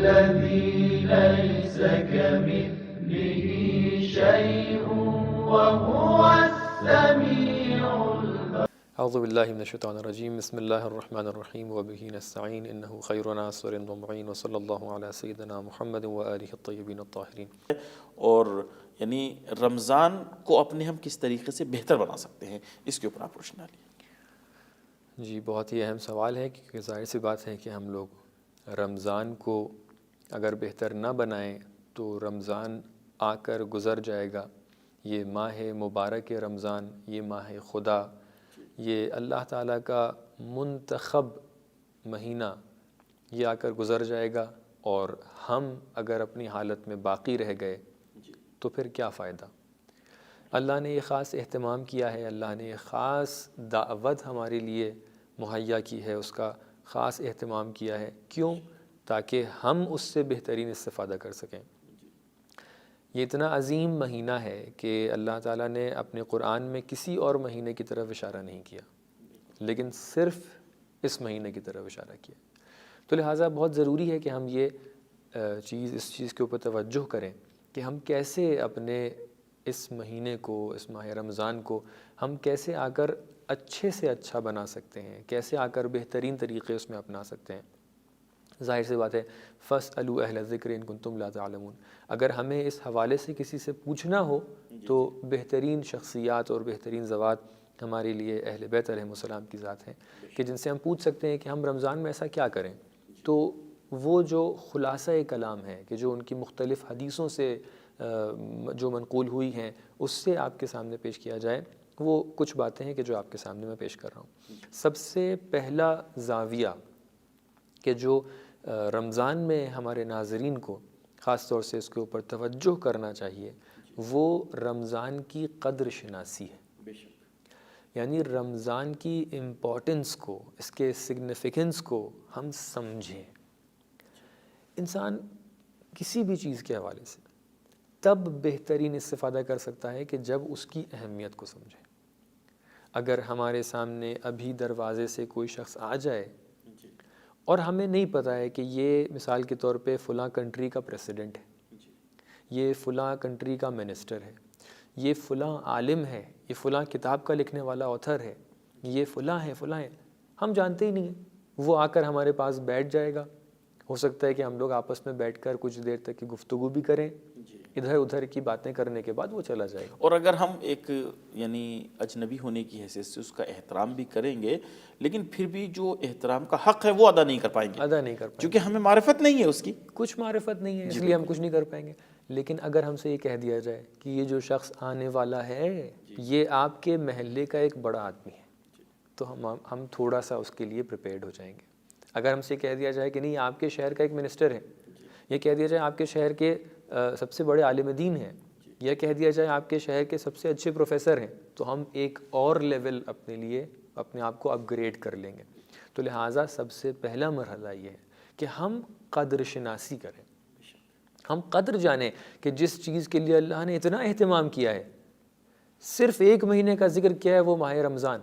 الذي ليس كمثله شيء وهو السميع البصير. اعوذ باللہ من الشیطان الرجیم، بسم اللہ الرحمن الرحیم وبہ نستعین انہ خیر ناصر و معین وصلی اللہ علی سیدنا محمد وآلہ الطیبین الطاہرین۔ اور یعنی رمضان کو اپنے ہم کس طریقے سے بہتر بنا سکتے ہیں، اس کے اوپر آپ روشنی ڈالیے۔ جی، بہت ہی اہم سوال ہے کہ ظاہر سی بات ہے کہ ہم لوگ رمضان کو اگر بہتر نہ بنائیں تو رمضان آ کر گزر جائے گا۔ یہ ماہ مبارک رمضان، یہ ماہ خدا، یہ اللہ تعالیٰ کا منتخب مہینہ، یہ آ کر گزر جائے گا، اور ہم اگر اپنی حالت میں باقی رہ گئے تو پھر کیا فائدہ؟ اللہ نے یہ خاص اہتمام کیا ہے، اللہ نے یہ خاص دعوت ہمارے لیے مہیا کی ہے، اس کا خاص اہتمام کیا ہے۔ کیوں؟ تاکہ ہم اس سے بہترین استفادہ کر سکیں۔ یہ اتنا عظیم مہینہ ہے کہ اللہ تعالیٰ نے اپنے قرآن میں کسی اور مہینے کی طرف اشارہ نہیں کیا، لیکن صرف اس مہینے کی طرف اشارہ کیا۔ تو لہٰذا بہت ضروری ہے کہ ہم یہ اس چیز کے اوپر توجہ کریں کہ ہم کیسے اپنے اس مہینے کو، اس ماہ رمضان کو ہم کیسے آ کر اچھے سے اچھا بنا سکتے ہیں، کیسے آ کر بہترین طریقے اس میں اپنا سکتے ہیں۔ ظاہر سی بات ہے، فَاسْأَلُوا أَهْلَ الذِّكْرِ إِن كُنتُمْ لَا تَعْلَمُونَ، اگر ہمیں اس حوالے سے کسی سے پوچھنا ہو تو بہترین شخصیات اور بہترین ذوات ہمارے لیے اہل بیت علیہم السلام کی ذات ہیں، کہ جن سے ہم پوچھ سکتے ہیں کہ ہم رمضان میں ایسا کیا کریں۔ تو وہ جو خلاصہ کلام ہے کہ جو ان کی مختلف حدیثوں سے جو منقول ہوئی ہیں اس سے آپ کے سامنے پیش کیا جائے، وہ کچھ باتیں ہیں کہ جو آپ کے سامنے میں پیش کر رہا ہوں۔ سب سے پہلا زاویہ کہ جو رمضان میں ہمارے ناظرین کو خاص طور سے اس کے اوپر توجہ کرنا چاہیے، وہ رمضان کی قدر شناسی ہے۔ یعنی رمضان کی امپورٹنس کو، اس کے سگنیفیکنس کو ہم سمجھیں۔ انسان کسی بھی چیز کے حوالے سے تب بہترین استفادہ کر سکتا ہے کہ جب اس کی اہمیت کو سمجھے۔ اگر ہمارے سامنے ابھی دروازے سے کوئی شخص آ جائے اور ہمیں نہیں پتہ ہے کہ یہ مثال کے طور پہ فلاں کنٹری کا پریسیڈنٹ ہے، یہ فلاں کنٹری کا منسٹر ہے، یہ فلاں عالم ہے، یہ فلاں کتاب کا لکھنے والا آتھر ہے، یہ فلاں ہے، فلاں ہے، ہم جانتے ہی نہیں ہیں، وہ آ کر ہمارے پاس بیٹھ جائے گا۔ ہو سکتا ہے کہ ہم لوگ آپس میں بیٹھ کر کچھ دیر تک کی گفتگو بھی کریں، ادھر ادھر کی باتیں کرنے کے بعد وہ چلا جائے گا۔ اور اگر ہم ایک یعنی اجنبی ہونے کی حیثیت سے اس کا احترام بھی کریں گے، لیکن پھر بھی جو احترام کا حق ہے وہ ادا نہیں کر پائیں گے، ادا نہیں کر پائیں گے، کیونکہ ہمیں معرفت نہیں ہے اس کی، کچھ معرفت نہیں ہے، اس لیے ہم کچھ نہیں کر پائیں گے۔ لیکن اگر ہم سے یہ کہہ دیا جائے کہ یہ جو شخص آنے والا ہے یہ آپ کے محلے کا ایک بڑا آدمی ہے، تو ہم تھوڑا سا اس کے لیے پریپیئرڈ ہو جائیں گے۔ اگر ہم سے کہہ دیا جائے کہ نہیں آپ کے شہر کا ایک منسٹر ہے، یہ کہہ دیا جائے آپ کے شہر کے سب سے بڑے عالم دین ہیں، یا کہہ دیا جائے آپ کے شہر کے سب سے اچھے پروفیسر ہیں، تو ہم ایک اور لیول اپنے لیے اپنے آپ کو اپ گریڈ کر لیں گے۔ تو لہٰذا سب سے پہلا مرحلہ یہ ہے کہ ہم قدر شناسی کریں، ہم قدر جانیں کہ جس چیز کے لیے اللہ نے اتنا اہتمام کیا ہے، صرف ایک مہینے کا ذکر کیا ہے، وہ ماہ رمضان۔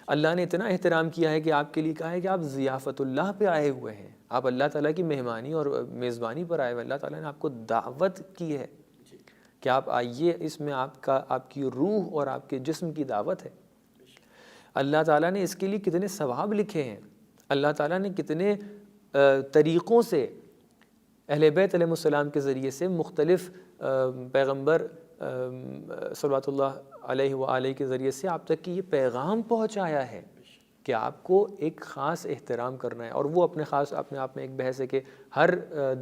اللہ نے اتنا احترام کیا ہے کہ آپ کے لیے کہا ہے کہ آپ ضیافت اللہ پہ آئے ہوئے ہیں، آپ اللہ تعالیٰ کی مہمانی اور میزبانی پر آئے ہوئے، اللہ تعالیٰ نے آپ کو دعوت کی ہے کہ آپ آئیے، اس میں آپ کی روح اور آپ کے جسم کی دعوت ہے۔ اللہ تعالیٰ نے اس کے لیے کتنے ثواب لکھے ہیں، اللہ تعالیٰ نے کتنے طریقوں سے اہل بیت علیہ السلام کے ذریعے سے مختلف پیغمبر صلوات اللہ علیہ وآلہ کے ذریعے سے آپ تک کی یہ پیغام پہنچایا ہے کہ آپ کو ایک خاص احترام کرنا ہے۔ اور وہ اپنے آپ میں ایک بحث ہے کہ ہر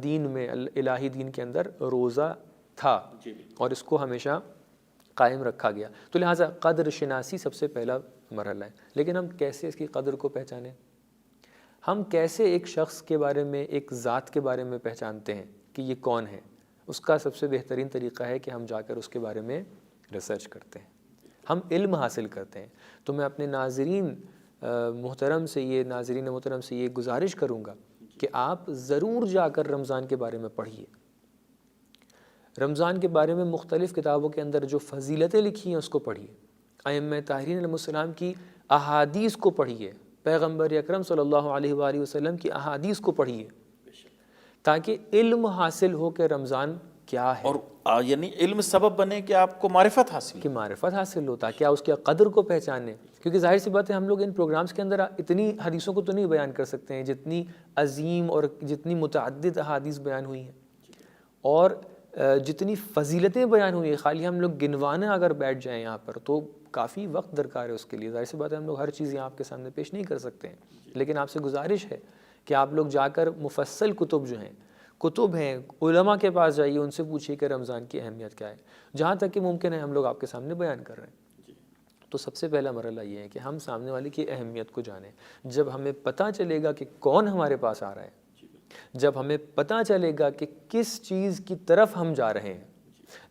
دین میں، الہی دین کے اندر روزہ تھا اور اس کو ہمیشہ قائم رکھا گیا۔ تو لہٰذا قدر شناسی سب سے پہلا مرحلہ ہے۔ لیکن ہم کیسے اس کی قدر کو پہچانیں؟ ہم کیسے ایک شخص کے بارے میں، ایک ذات کے بارے میں پہچانتے ہیں کہ یہ کون ہے؟ اس کا سب سے بہترین طریقہ ہے کہ ہم جا کر اس کے بارے میں ریسرچ کرتے ہیں، ہم علم حاصل کرتے ہیں۔ تو میں اپنے ناظرین محترم سے یہ گزارش کروں گا کہ آپ ضرور جا کر رمضان کے بارے میں پڑھیے، رمضان کے بارے میں مختلف کتابوں کے اندر جو فضیلتیں لکھی ہیں اس کو پڑھیے، ائمہ طاہرین علیہ السلام کی احادیث کو پڑھیے، پیغمبر اکرم صلی اللہ علیہ وآلہ وسلم کی احادیث کو پڑھیے، تاکہ علم حاصل ہو کہ رمضان کیا ہے، اور یعنی علم سبب بنے کہ آپ کو معرفت حاصل کہ معرفت حاصل ہو، تاکہ آپ اس کے قدر کو پہچانیں. کیونکہ ظاہر سی بات ہے ہم لوگ ان پروگرامز کے اندر اتنی حدیثوں کو تو نہیں بیان کر سکتے ہیں جتنی عظیم اور جتنی متعدد احادیث بیان ہوئی ہیں اور جتنی فضیلتیں بیان ہوئی ہیں. خالی ہم لوگ گنوانے اگر بیٹھ جائیں یہاں پر تو کافی وقت درکار ہے اس کے لیے. ظاہر سی بات ہے ہم لوگ ہر چیز یہاں آپ کے سامنے پیش نہیں کر سکتے ہیں، لیکن آپ سے گزارش ہے کہ آپ لوگ جا کر مفصل کتب ہیں علماء کے پاس جائیے، ان سے پوچھیے کہ رمضان کی اہمیت کیا ہے. جہاں تک کہ ممکن ہے ہم لوگ آپ کے سامنے بیان کر رہے ہیں. تو سب سے پہلا مرحلہ یہ ہے کہ ہم سامنے والے کی اہمیت کو جانیں. جب ہمیں پتہ چلے گا کہ کون ہمارے پاس آ رہا ہے، جب ہمیں پتہ چلے گا کہ کس چیز کی طرف ہم جا رہے ہیں،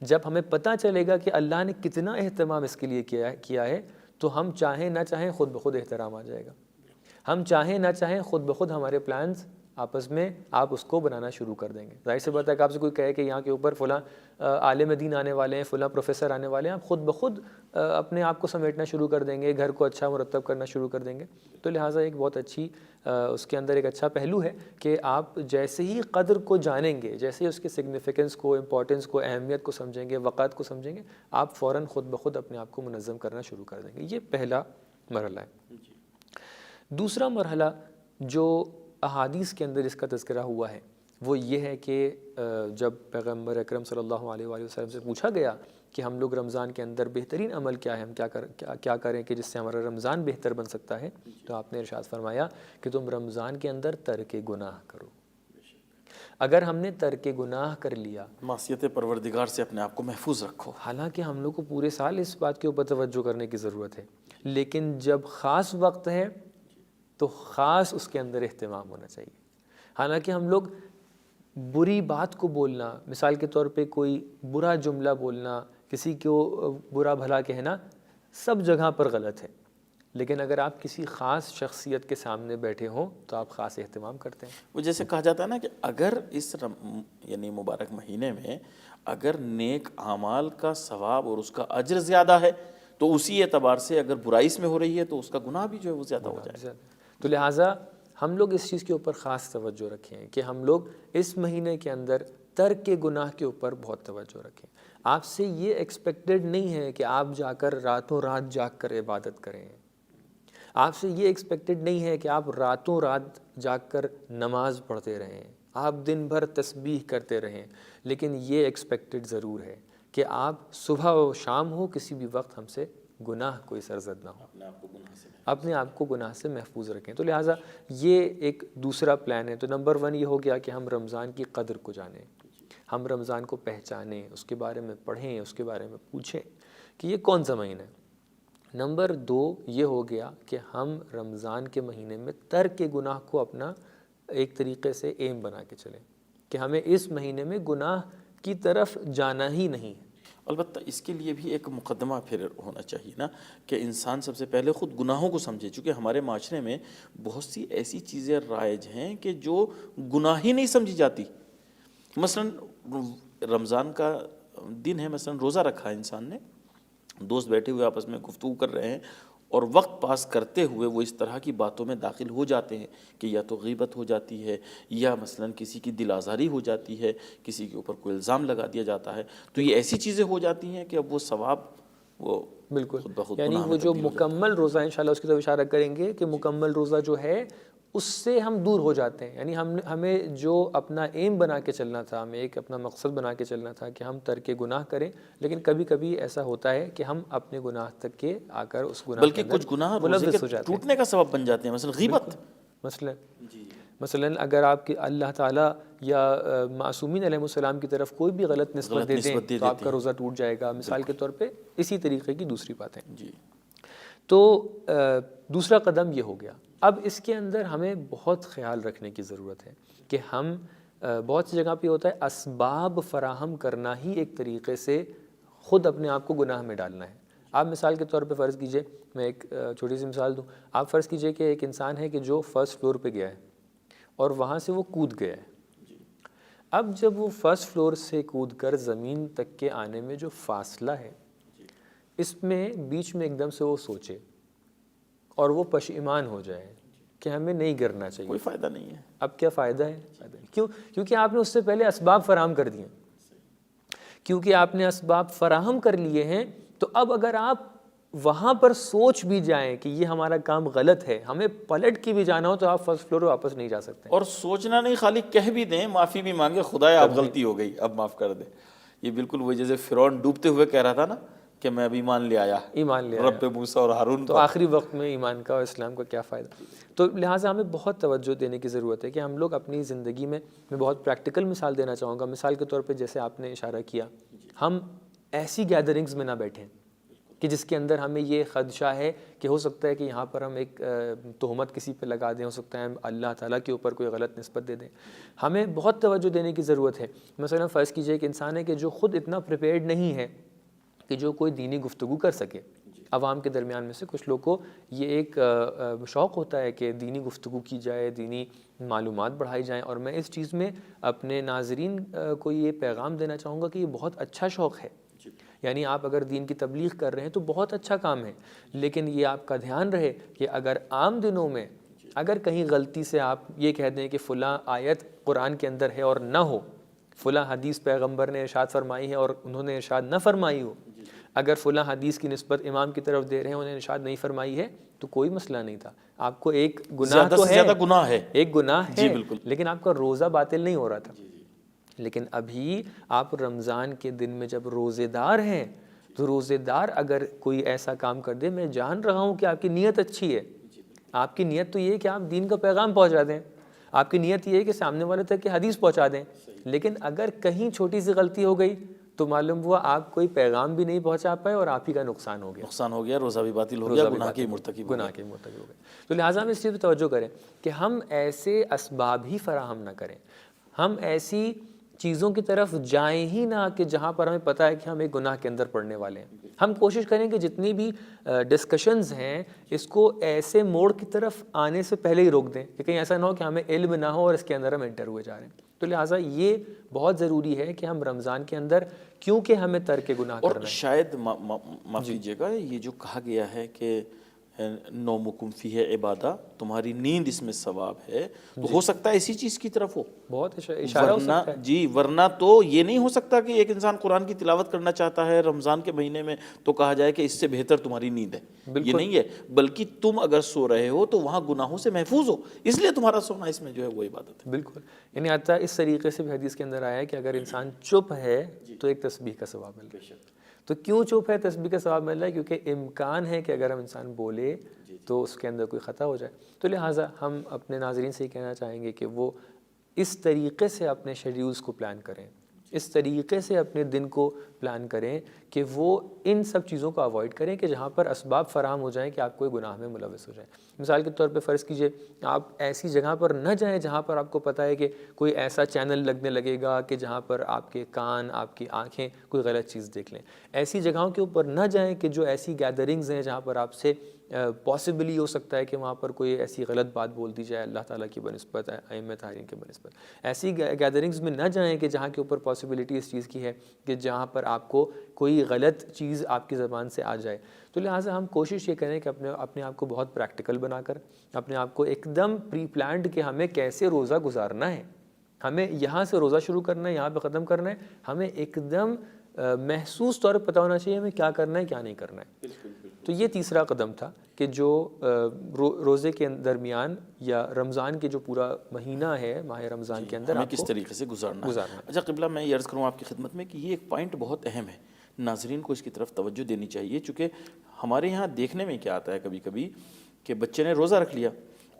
جب ہمیں پتہ چلے گا کہ اللہ نے کتنا اہتمام اس کے لیے کیا ہے، تو ہم چاہیں نہ چاہیں خود بخود احترام آ جائے گا. ہم چاہیں نہ چاہیں خود بخود ہمارے پلانز آپس میں آپ اس کو بنانا شروع کر دیں گے. ظاہر سی بات ہے کہ آپ سے کوئی کہے کہ یہاں کے اوپر فلاں عالم دین آنے والے ہیں، فلاں پروفیسر آنے والے ہیں، آپ خود بخود اپنے آپ کو سمیٹنا شروع کر دیں گے، گھر کو اچھا مرتب کرنا شروع کر دیں گے. تو لہٰذا ایک بہت اچھی اس کے اندر ایک اچھا پہلو ہے کہ آپ جیسے ہی قدر کو جانیں گے، جیسے ہی اس کے سگنیفیکنس کو، امپورٹنس کو، اہمیت کو سمجھیں گے، وقت کو سمجھیں گے، آپ فوراً خود بخود اپنے آپ کو منظم کرنا شروع کر دیں گے. یہ پہلا مرحلہ ہے. دوسرا مرحلہ جو احادیث کے اندر اس کا تذکرہ ہوا ہے وہ یہ ہے کہ جب پیغمبر اکرم صلی اللہ علیہ وآلہ وسلم سے پوچھا گیا کہ ہم لوگ رمضان کے اندر بہترین عمل کیا ہے، ہم کیا کریں کہ جس سے ہمارا رمضان بہتر بن سکتا ہے، تو آپ نے ارشاد فرمایا کہ تم رمضان کے اندر ترک گناہ کرو. اگر ہم نے ترک گناہ کر لیا، معصیت پروردگار سے اپنے آپ کو محفوظ رکھو. حالانکہ ہم لوگ کو پورے سال اس بات کے اوپر توجہ کرنے کی ضرورت ہے، لیکن جب خاص وقت ہے تو خاص اس کے اندر اہتمام ہونا چاہیے. حالانکہ ہم لوگ بری بات کو بولنا، مثال کے طور پہ کوئی برا جملہ بولنا، کسی کو برا بھلا کہنا سب جگہ پر غلط ہے، لیکن اگر آپ کسی خاص شخصیت کے سامنے بیٹھے ہوں تو آپ خاص اہتمام کرتے ہیں. وہ جیسے کہا جاتا ہے نا کہ اگر اس یعنی مبارک مہینے میں اگر نیک اعمال کا ثواب اور اس کا اجر زیادہ ہے تو اسی اعتبار سے اگر برائی اس میں ہو رہی ہے تو اس کا گناہ بھی جو ہے وہ زیادہ ہو جائے. تو لہٰذا ہم لوگ اس چیز کے اوپر خاص توجہ رکھیں کہ ہم لوگ اس مہینے کے اندر ترک کے گناہ کے اوپر بہت توجہ رکھیں. آپ سے یہ ایکسپیکٹڈ نہیں ہے کہ آپ جا کر راتوں رات جاگ کر عبادت کریں. آپ سے یہ ایکسپیکٹڈ نہیں ہے کہ آپ راتوں رات جاگ کر نماز پڑھتے رہیں، آپ دن بھر تسبیح کرتے رہیں، لیکن یہ ایکسپیکٹڈ ضرور ہے کہ آپ صبح و شام ہو کسی بھی وقت ہم سے گناہ کوئی سرزد نہ ہو، اپنے آپ کو گناہ سے محفوظ رکھیں. تو لہٰذا یہ ایک دوسرا پلان ہے. تو نمبر 1 یہ ہو گیا کہ ہم رمضان کی قدر کو جانیں، ہم رمضان کو پہچانیں، اس کے بارے میں پڑھیں، اس کے بارے میں پوچھیں کہ یہ کون سا مہینہ ہے. نمبر 2 یہ ہو گیا کہ ہم رمضان کے مہینے میں ترک گناہ کو اپنا ایک طریقے سے ایم بنا کے چلیں کہ ہمیں اس مہینے میں گناہ کی طرف جانا ہی نہیں ہے. البتہ اس کے لیے بھی ایک مقدمہ پھر ہونا چاہیے نا کہ انسان سب سے پہلے خود گناہوں کو سمجھے، چونکہ ہمارے معاشرے میں بہت سی ایسی چیزیں رائج ہیں کہ جو گناہ ہی نہیں سمجھی جاتی. مثلا رمضان کا دن ہے، مثلا روزہ رکھا ہے انسان نے، دوست بیٹھے ہوئے آپس میں گفتگو کر رہے ہیں اور وقت پاس کرتے ہوئے وہ اس طرح کی باتوں میں داخل ہو جاتے ہیں کہ یا تو غیبت ہو جاتی ہے یا مثلا کسی کی دل آزاری ہو جاتی ہے، کسی کے اوپر کوئی الزام لگا دیا جاتا ہے. تو یہ ایسی چیزیں ہو جاتی ہیں کہ اب وہ ثواب وہ بالکل خود بخود یعنی گناہ وہ میں جو تبدیل ہو جاتا ہے. مکمل روزہ انشاءاللہ اس کی طرف اشارہ کریں گے کہ مکمل روزہ جو ہے اس سے ہم دور ہو جاتے ہیں. یعنی ہمیں جو اپنا ایم بنا کے چلنا تھا، ہمیں ایک اپنا مقصد بنا کے چلنا تھا کہ ہم ترک گناہ کریں، لیکن کبھی کبھی ایسا ہوتا ہے کہ ہم اپنے گناہ تک کے آ کر اس گناہ بلکہ کچھ گناہ روزے کے ٹوٹنے کا سبب بن جاتے ہیں. مثلا غیبت مثلا اگر آپ کے اللہ تعالیٰ یا معصومین علیہ السلام کی طرف کوئی بھی غلط نسبت دے دیں تو آپ کا روزہ ٹوٹ جائے گا، مثال کے طور پہ. اسی طریقے کی دوسری باتیں. تو دوسرا قدم یہ ہو گیا. اب اس کے اندر ہمیں بہت خیال رکھنے کی ضرورت ہے کہ ہم بہت سی جگہ پہ ہوتا ہے اسباب فراہم کرنا ہی ایک طریقے سے خود اپنے آپ کو گناہ میں ڈالنا ہے. آپ مثال کے طور پہ فرض کیجئے، میں ایک چھوٹی سی مثال دوں. آپ فرض کیجئے کہ ایک انسان ہے کہ جو فرسٹ فلور پہ گیا ہے اور وہاں سے وہ کود گیا ہے. اب جب وہ فرسٹ فلور سے کود کر زمین تک کے آنے میں جو فاصلہ ہے، اس میں بیچ میں ایک دم سے وہ سوچے اور وہ پشیمان ہو جائے کہ ہمیں نہیں گرنا چاہیے. کوئی فائدہ نہیں ہے. اب کیا فائدہ ہے؟ کیوں؟ کیونکہ آپ نے اس سے پہلے اسباب فراہم کر دیے. کیونکہ آپ نے اسباب فراہم کر لیے ہیں تو اب اگر آپ وہاں پر سوچ بھی جائیں کہ یہ ہمارا کام غلط ہے, ہمیں پلٹ کے بھی جانا ہو, تو آپ فرسٹ فلور واپس نہیں جا سکتے. اور سوچنا نہیں, خالی کہہ بھی دیں, معافی بھی مانگے, خدایا اب غلطی ہو گئی, اب معاف کر دے. یہ بالکل وہی جیسے فرعون ڈوبتے ہوئے کہہ رہا تھا نا کہ میں اب ایمان لے آیا, ایمان لے رب موسیٰ اور ہارون. تو آخری وقت میں ایمان کا اور اسلام کا کیا فائدہ؟ تو لہٰذا ہمیں بہت توجہ دینے کی ضرورت ہے کہ ہم لوگ اپنی زندگی میں بہت پریکٹیکل مثال دینا چاہوں گا. مثال کے طور پہ جیسے آپ نے اشارہ کیا, ہم ایسی گیدرنگز میں نہ بیٹھیں کہ جس کے اندر ہمیں یہ خدشہ ہے کہ ہو سکتا ہے کہ یہاں پر ہم ایک تہمت کسی پہ لگا دیں, ہو سکتا ہے ہم اللہ تعالیٰ کے اوپر کوئی غلط نسبت دے دیں. ہمیں بہت توجہ دینے کی ضرورت ہے. مثلا فرض کیجئے ایک انسان ہے کہ جو خود اتنا پریپیئرڈ نہیں ہے کہ جو کوئی دینی گفتگو کر سکے. عوام کے درمیان میں سے کچھ لوگوں کو یہ ایک شوق ہوتا ہے کہ دینی گفتگو کی جائے, دینی معلومات بڑھائی جائیں, اور میں اس چیز میں اپنے ناظرین کو یہ پیغام دینا چاہوں گا کہ یہ بہت اچھا شوق ہے. یعنی آپ اگر دین کی تبلیغ کر رہے ہیں تو بہت اچھا کام ہے, لیکن یہ آپ کا دھیان رہے کہ اگر عام دنوں میں اگر کہیں غلطی سے آپ یہ کہہ دیں کہ فلاں آیت قرآن کے اندر ہے اور نہ ہو, فلاں حدیث پیغمبر نے ارشاد فرمائی ہے اور انہوں نے ارشاد نہ فرمائی ہو, اگر فلاں حدیث کی نسبت امام کی طرف دے رہے ہیں, انہیں ارشاد نہیں فرمائی ہے, تو کوئی مسئلہ نہیں تھا. آپ کو ایک گناہ تو ہے, زیادہ گناہ ہے, ایک گناہ جی ہے, بالکل, لیکن آپ کا روزہ باطل نہیں ہو رہا تھا. لیکن ابھی آپ رمضان کے دن میں جب روزے دار ہیں, تو روزے دار اگر کوئی ایسا کام کر دے, میں جان رہا ہوں کہ آپ کی نیت اچھی ہے, آپ کی نیت تو یہ ہے کہ آپ دین کا پیغام پہنچا دیں, آپ کی نیت یہ ہے کہ سامنے والے تک کہ حدیث پہنچا دیں, لیکن اگر کہیں چھوٹی سی غلطی ہو گئی تو معلوم ہوا آپ کوئی پیغام بھی نہیں پہنچا پائے اور آپ ہی کا نقصان ہو گیا, روزہ بھی باطل ہو گیا, گناہ کے مرتکب ہو گئے. تو لہٰذا ہم اس چیز پہ توجہ کریں کہ ہم ایسے اسباب ہی فراہم نہ کریں, ہم ایسی چیزوں کی طرف جائیں ہی نہ کہ جہاں پر ہمیں پتہ ہے کہ ہم ایک گناہ کے اندر پڑنے والے ہیں. ہم کوشش کریں کہ جتنی بھی ڈسکشنز ہیں اس کو ایسے موڑ کی طرف آنے سے پہلے ہی روک دیں کہ کہیں ایسا نہ ہو کہ ہمیں علم نہ ہو اور اس کے اندر ہم انٹر ہوئے جا رہے ہیں. تو لہٰذا یہ بہت ضروری ہے کہ ہم رمضان کے اندر, کیونکہ ہمیں ترک گناہ کرنا ہے. اور شاید معاف کیجیے گا, یہ جو کہا گیا ہے کہ نومکم فیہ عبادہ, تمہاری نیند اس میں ثواب ہے, تو ہو سکتا ہے اسی چیز کی طرف ہو, بہت اشارہ ہو سکتا ہے. جی, ورنہ تو یہ نہیں ہو سکتا کہ ایک انسان قرآن کی تلاوت کرنا چاہتا ہے رمضان کے مہینے میں تو کہا جائے کہ اس سے بہتر تمہاری نیند ہے. یہ نہیں ہے, بلکہ تم اگر سو رہے ہو تو وہاں گناہوں سے محفوظ ہو, اس لیے تمہارا سونا اس میں جو ہے وہ عبادت ہے. بالکل, یعنی آتا اس طریقے سے بھی حدیث کے اندر آیا ہے کہ اگر انسان چپ ہے تو ایک تسبیح کا ثواب مل رہا ہے. تو کیوں چپ ہے تسبیح کا ثواب مل رہا ہے؟ کیونکہ امکان ہے کہ اگر ہم انسان بولے تو اس کے اندر کوئی خطا ہو جائے. تو لہٰذا ہم اپنے ناظرین سے یہ کہنا چاہیں گے کہ وہ اس طریقے سے اپنے شیڈیولز کو پلان کریں, اس طریقے سے اپنے دن کو پلان کریں کہ وہ ان سب چیزوں کو اوائڈ کریں کہ جہاں پر اسباب فراہم ہو جائیں کہ آپ کوئی گناہ میں ملوث ہو جائیں. مثال کے طور پہ فرض کیجئے آپ ایسی جگہ پر نہ جائیں جہاں پر آپ کو پتہ ہے کہ کوئی ایسا چینل لگنے لگے گا کہ جہاں پر آپ کے کان, آپ کی آنکھیں کوئی غلط چیز دیکھ لیں. ایسی جگہوں کے اوپر نہ جائیں کہ جو ایسی گیدرنگز ہیں جہاں پر آپ سے پاسبلی ہو سکتا ہے کہ وہاں پر کوئی ایسی غلط بات بول دی جائے اللہ تعالیٰ کی بنسبت, ائمہ طاہرین کے بنسبت. ایسی گیدرنگز میں نہ جائیں کہ جہاں کے اوپر پاسبلٹی اس چیز کی ہے کہ جہاں پر آپ کو کوئی غلط چیز آپ کی زبان سے آ جائے. تو لہٰذا ہم کوشش یہ کریں کہ اپنے آپ کو بہت پریکٹیکل بنا کر, اپنے آپ کو ایک دم پری پلانڈ کہ ہمیں کیسے روزہ گزارنا ہے, ہمیں یہاں سے روزہ شروع کرنا ہے, یہاں پہ ختم کرنا ہے, ہمیں ایک دم محسوس طور پہ پتہ ہونا چاہیے ہمیں کیا کرنا ہے کیا نہیں کرنا ہے. تو یہ تیسرا قدم تھا کہ جو روزے کے درمیان یا رمضان کے جو پورا مہینہ ہے ماہ رمضان کے اندر ہمیں کس طریقے سے گزارنا ہے. اچھا قبلہ, میں یہ عرض کروں آپ کی خدمت میں کہ یہ ایک پوائنٹ بہت اہم ہے, ناظرین کو اس کی طرف توجہ دینی چاہیے. چونکہ ہمارے یہاں دیکھنے میں کیا آتا ہے کبھی کبھی کہ بچے نے روزہ رکھ لیا,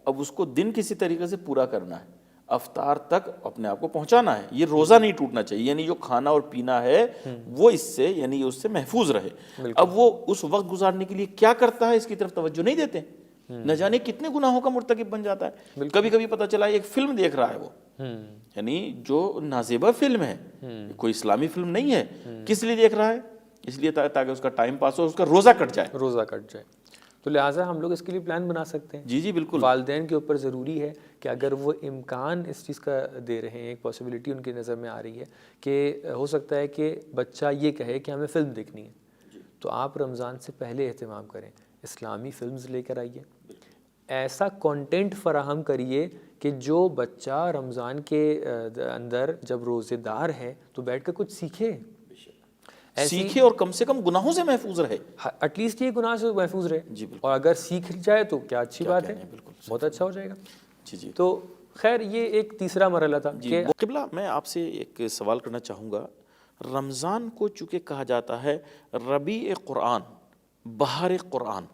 اب اس کو دن کسی طریقے سے پورا کرنا ہے, افطار تک اپنے آپ کو پہنچانا ہے. یہ روزہ نہیں ٹوٹنا چاہیے, یعنی جو کھانا اور پینا ہے وہ اس سے, یعنی اس سے محفوظ رہے. اب وہ اس وقت گزارنے کے لیے کیا کرتا ہے اس کی طرف توجہ نہیں دیتے, نہ جانے کتنے گناہوں کا مرتکب بن جاتا ہے. کبھی کبھی پتہ چلا ایک فلم دیکھ رہا ہے وہ, یعنی جو نازیبہ فلم ہے, کوئی اسلامی فلم نہیں ہے, کس لیے دیکھ رہا ہے؟ اس لیے تاکہ اس کا ٹائم پاس ہو, اس کا روزہ کٹ جائے. تو لہٰذا ہم لوگ اس کے لیے پلان بنا سکتے ہیں. جی بالکل. والدین کے اوپر ضروری ہے کہ اگر وہ امکان اس چیز کا دے رہے ہیں, ایک پاسبلٹی ان کی نظر میں آ رہی ہے کہ ہو سکتا ہے کہ بچہ یہ کہے کہ ہمیں فلم دیکھنی ہے, تو آپ رمضان سے پہلے اہتمام کریں, اسلامی فلمز لے کر آئیے. ایسا کانٹینٹ فراہم کریے کہ جو بچہ رمضان کے اندر جب روزے دار ہے تو بیٹھ کر کچھ سیکھے، سیکھے اور کم سے کم گناہوں سے محفوظ رہے، ایٹ لیسٹ یہ گناہ سے محفوظ رہے. جی بالکل. اور اگر سیکھ جائے تو کیا اچھی بات ہے، بالکل بہت اچھا ہو جائے گا. جی. تو خیر یہ ایک تیسرا مرحلہ تھا کہ قبلہ میں آپ سے ایک سوال کرنا چاہوں گا. رمضان کو چونکہ کہا جاتا ہے ربیع قرآن، بہار قرآن،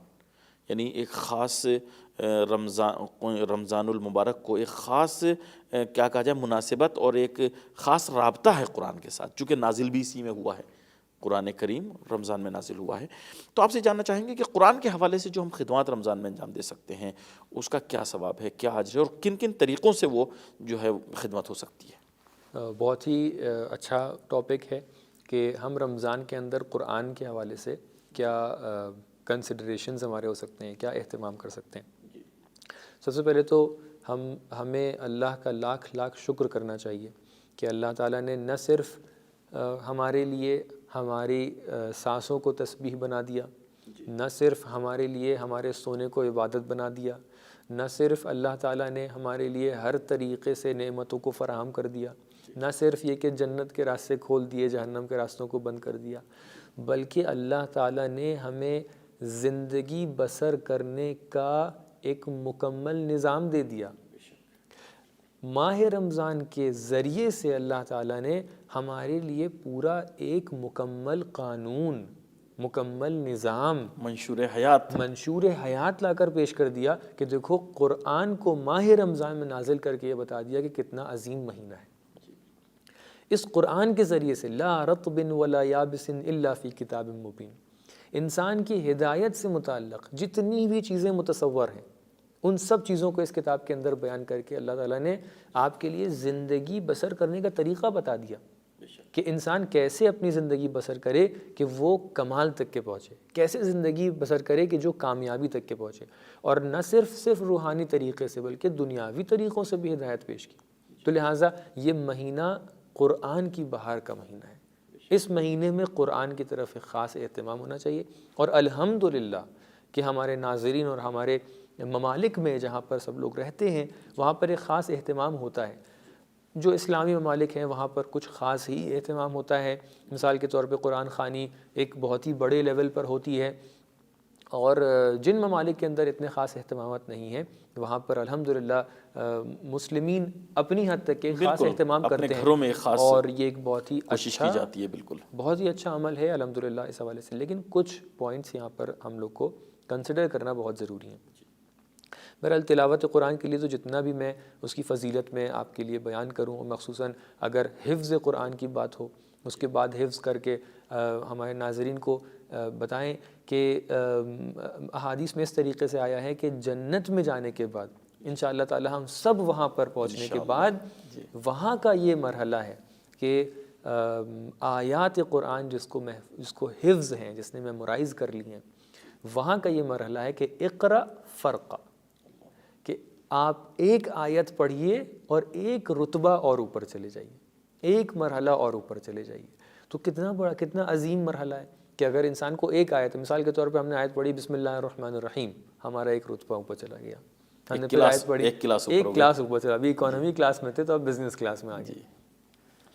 یعنی ایک خاص رمضان المبارک کو ایک خاص کیا کہا جائے مناسبت اور ایک خاص رابطہ ہے قرآن کے ساتھ، چونکہ نازل بھی اسی میں ہوا ہے، قرآن کریم رمضان میں نازل ہوا ہے. تو آپ سے جاننا چاہیں گے کہ قرآن کے حوالے سے جو ہم خدمات رمضان میں انجام دے سکتے ہیں اس کا کیا ثواب ہے، کیا اجر ہے، اور کن کن طریقوں سے وہ جو ہے خدمت ہو سکتی ہے. بہت ہی اچھا ٹاپک ہے کہ ہم رمضان کے اندر قرآن کے حوالے سے کیا کنسیڈریشنز ہمارے ہو سکتے ہیں، کیا اہتمام کر سکتے ہیں. سب سے پہلے تو ہمیں اللہ کا لاکھ شکر کرنا چاہیے کہ اللہ تعالیٰ نے نہ صرف ہمارے لیے ہماری سانسوں کو تسبیح بنا دیا، نہ صرف ہمارے لیے ہمارے سونے کو عبادت بنا دیا، نہ صرف اللہ تعالیٰ نے ہمارے لیے ہر طریقے سے نعمتوں کو فراہم کر دیا، نہ صرف یہ کہ جنت کے راستے کھول دیے، جہنم کے راستوں کو بند کر دیا، بلکہ اللہ تعالیٰ نے ہمیں زندگی بسر کرنے کا ایک مکمل نظام دے دیا. ماہ رمضان کے ذریعے سے اللہ تعالیٰ نے ہمارے لیے پورا ایک مکمل قانون، مکمل نظام، منشور حیات لا کر پیش کر دیا کہ دیکھو قرآن کو ماہ رمضان میں نازل کر کے یہ بتا دیا کہ کتنا عظیم مہینہ ہے. اس قرآن کے ذریعے سے لا رطب ولا یابس الا فی کتاب مبین، انسان کی ہدایت سے متعلق جتنی بھی چیزیں متصور ہیں ان سب چیزوں کو اس کتاب کے اندر بیان کر کے اللہ تعالیٰ نے آپ کے لیے زندگی بسر کرنے کا طریقہ بتا دیا کہ انسان کیسے اپنی زندگی بسر کرے کہ وہ کمال تک کے پہنچے، کیسے زندگی بسر کرے کہ جو کامیابی تک کے پہنچے. اور نہ صرف روحانی طریقے سے بلکہ دنیاوی طریقوں سے بھی ہدایت پیش کی. تو لہٰذا یہ مہینہ قرآن کی بہار کا مہینہ ہے. اس مہینے میں قرآن کی طرف ایک خاص اہتمام ہونا چاہیے. اور الحمدللہ کہ ہمارے ناظرین اور ہمارے ممالک میں جہاں پر سب لوگ رہتے ہیں وہاں پر ایک خاص اہتمام ہوتا ہے. جو اسلامی ممالک ہیں وہاں پر کچھ خاص ہی اہتمام ہوتا ہے. مثال کے طور پہ قرآن خوانی ایک بہت ہی بڑے لیول پر ہوتی ہے، اور جن ممالک کے اندر اتنے خاص اہتمامات نہیں ہیں وہاں پر الحمدللہ مسلمین اپنی حد تک کے خاص اہتمام کرتے ہیں، اور یہ ایک بہت ہی کوشش کی جاتی ہے. بالکل بہت ہی اچھا عمل ہے الحمدللہ اس حوالے سے. لیکن کچھ پوائنٹس یہاں پر ہم لوگ کو کنسیڈر کرنا بہت ضروری ہے. بہرحال تلاوت قرآن کے لیے تو جتنا بھی میں اس کی فضیلت میں آپ کے لیے بیان کروں، مخصوصاً اگر حفظ قرآن کی بات ہو، اس کے بعد حفظ کر کے ہمارے ناظرین کو بتائیں کہ احادیث میں اس طریقے سے آیا ہے کہ جنت میں جانے کے بعد انشاءاللہ تعالی ہم سب وہاں پر پہنچنے کے بعد وہاں کا یہ مرحلہ ہے کہ آیات قرآن جس کو حفظ ہیں، جس نے میمورائز کر لی ہیں، وہاں کا یہ مرحلہ ہے کہ اقرأ فرقہ، کہ آپ ایک آیت پڑھیے اور ایک رتبہ اور اوپر چلے جائیے، ایک مرحلہ اور اوپر چلے جائیے. تو کتنا بڑا، کتنا عظیم مرحلہ ہے کہ اگر انسان کو ایک آیت، مثال کے طور پہ ہم نے آیت پڑھی بسم اللہ الرحمن الرحیم، ہمارا ایک رتبہ اوپر چلا گیا. ہم نے پھر آیت پڑھی ایک کلاس اوپر چلا، ابھی اکانومی کلاس میں تھے تو اب بزنس کلاس میں آ گئے.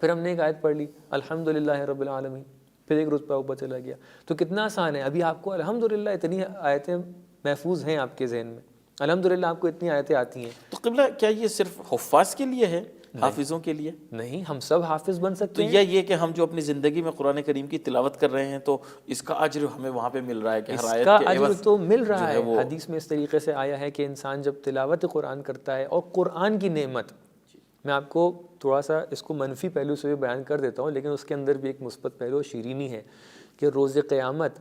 پھر ہم نے ایک آیت پڑھ لی الحمدللہ رب العالمین، پھر ایک رتبہ اوپر چلا گیا. تو کتنا آسان ہے. ابھی آپ کو الحمدللہ اتنی آیتیں محفوظ ہیں آپ کے ذہن میں، الحمدللہ آپ کو اتنی آیتیں آتی ہیں. تو قبلہ کیا یہ صرف حفاظ کے لیے ہے، حافظوں کے لیے نہیں؟ ہم سب حافظ بن سکتے ہیں. تو یہ کہ ہم جو اپنی زندگی میں قرآن کریم کی تلاوت کر رہے ہیں تو اس کا اجر ہمیں وہاں پہ مل رہا ہے کہ ہر آیت کے اجر تو مل رہا ہے. حدیث میں اس طریقے سے آیا ہے کہ انسان جب تلاوت قرآن کرتا ہے، اور قرآن کی نعمت، میں آپ کو تھوڑا سا اس کو منفی پہلو سے بھی بیان کر دیتا ہوں لیکن اس کے اندر بھی ایک مثبت پہلو شیرینی ہے کہ روز قیامت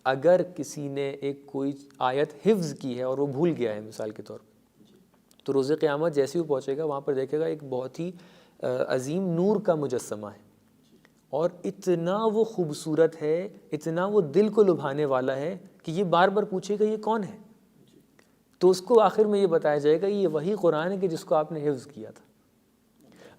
اگر کسی نے ایک کوئی آیت حفظ کی ہے اور وہ بھول گیا ہے مثال کے طور پر، تو روز قیامت جیسے ہی وہ پہنچے گا وہاں پر دیکھے گا ایک بہت ہی عظیم نور کا مجسمہ ہے، اور اتنا وہ خوبصورت ہے، اتنا وہ دل کو لبھانے والا ہے کہ یہ بار بار پوچھے گا یہ کون ہے. تو اس کو آخر میں یہ بتایا جائے گا یہ وہی قرآن ہے کہ جس کو آپ نے حفظ کیا تھا.